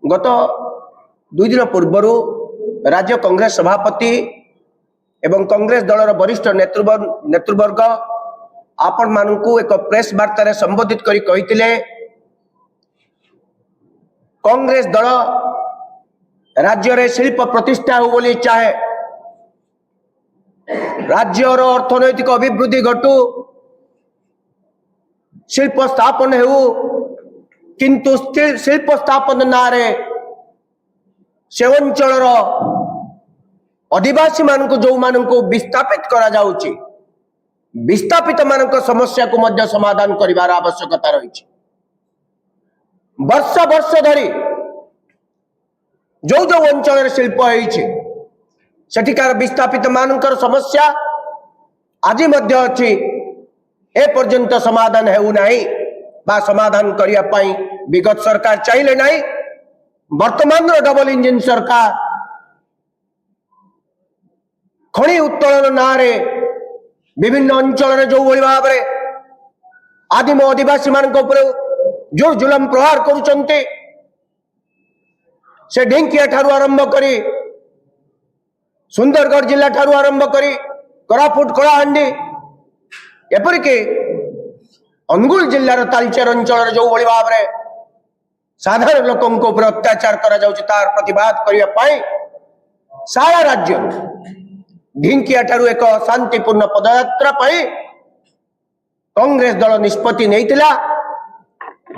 गत 2 दिन पूर्व राज्य कांग्रेस सभापति एवं कांग्रेस दलर वरिष्ठ नेतृवर्ग आपण मानू एक प्रेस वार्ता संबोधित करी कहिथिले कांग्रेस दल राज्य रे शिल्प प्रतिष्ठा हो बोली चाहे, राज्यर अर्थनैतिक अभिवृद्धि घटू, शिल्प स्थापन हो, किंतु शिल्प स्थापन नारे से अंचल आदिवासी मानक जो मानक विस्थापित करा जाउची, विस्थापित मानक समस्या को मध्य समाधान करिवार आवश्यकता रही। वर्ष वर्ष धरी जो जो अंचल शिल्प सेठिकार विस्थापित मानकर समस्या आज मध्य अच्छी ए पर्यंत समाधान हेउ नाही बा समाधान करिया पाई विगत सरकार चाहिए नहीं। वर्तमान डबल इंजिन सरकार खनि उत्तोलन नारे विभिन्न अंचल जो भाव में आदिम आदिवासी मान जो जुलम प्रहार करुचंते से ढेंकिया ठारू आरंभ करी सुंदरगढ़ जिला ठारू आरंभ करी कोरापुट कलाहांडी एपरिक अनुगुल जिलार तालचेर अंचल जो भाव में साधारण लोकों ऊपर अत्याचार करा जाउछि तार प्रतिवाद करिया पाई सारा राज्य ढिंकिया ठारू एक शांतिपूर्ण पदयात्रा पाई कांग्रेस दल निष्पत्ति नैतिला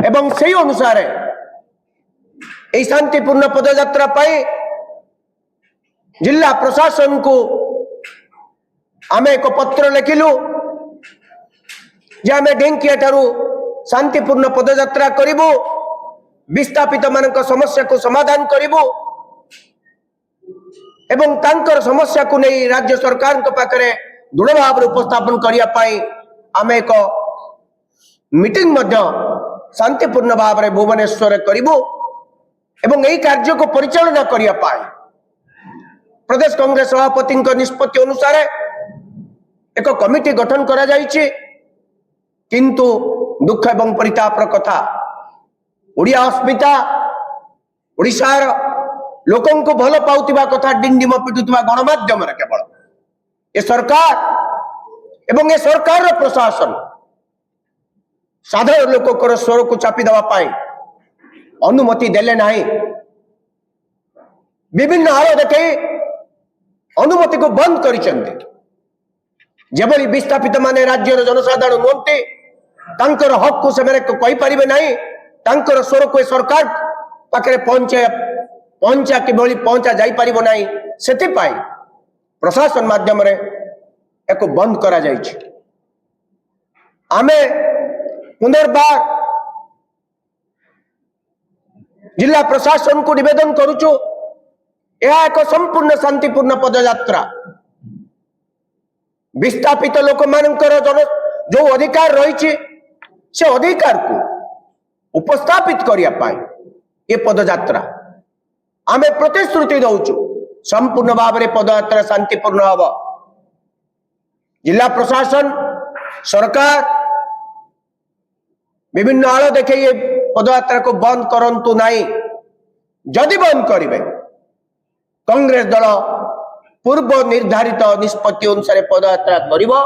एवं सही अनुसार यह शांतिपूर्ण पदयात्रा पाई जिला प्रशासन को आमे एक पत्र लिखिलु जे आमे ढेंकिया ठारू शांतिपूर्ण पदयात्रा करिबो, विस्थापित मानक समस्या को समाधान करिबो एवं तांकर समस्या को नहीं राज्य सरकार के पाखरे दृढ़ भाव उपस्थापन करिया पाई आमे एक मीटिंग मध्य शांतिपूर्ण भाव में भुवनेश्वर करिबो एवं यही कार्य को परिचालना करिया पाई प्रदेश कांग्रेस सभापति निष्पत्ति अनुसार एक कमिटी गठन करा जाइछि। किंतु दुख एवं परितापर कथा ओडिया अस्मिता ओडिशार लोकों को भल पाउतिबा कथा डिंडिम पिटुतिबा गणमाध्यम रे केवल ए सरकार एवं ए सरकार प्रशासन साधारण लोक स्वर को चापी देवा पाई अनुमति देले नाही। विभिन्न आड़ देखे अनुमति को बंद करिसेंते जेबली विस्थापित माने राज्यर जनसाधारण नुहंते तांकर हक को से कहि परिबे नाही, तांकर स्वर को सरकार पाखरे पहुंचा किभली पहुंचा जाई परिबो नाही, सेति पाई प्रशासन माध्यम रे एक बंद करा जाइछि। आमे पुनर्बार जिला प्रशासन को निवेदन करुचु यह एक संपूर्ण शांतिपूर्ण पदयात्रा विस्थापित लोक मानकर जो अधिकार रही से अधिकार को उपस्थापित करिया पाई ये पदयात्रा आमे प्रतिश्रुति दउचु संपूर्ण भाव में पदयात्रा शांतिपूर्ण हब। जिला प्रशासन सरकार विभिन्न आड़ देखे ये पदयात्रा को बंद करंतु नहीं। जदि बंद करिवे कांग्रेस दल पूर्व निर्धारित निष्पत्ति अनुसार पदयात्रा करिबो।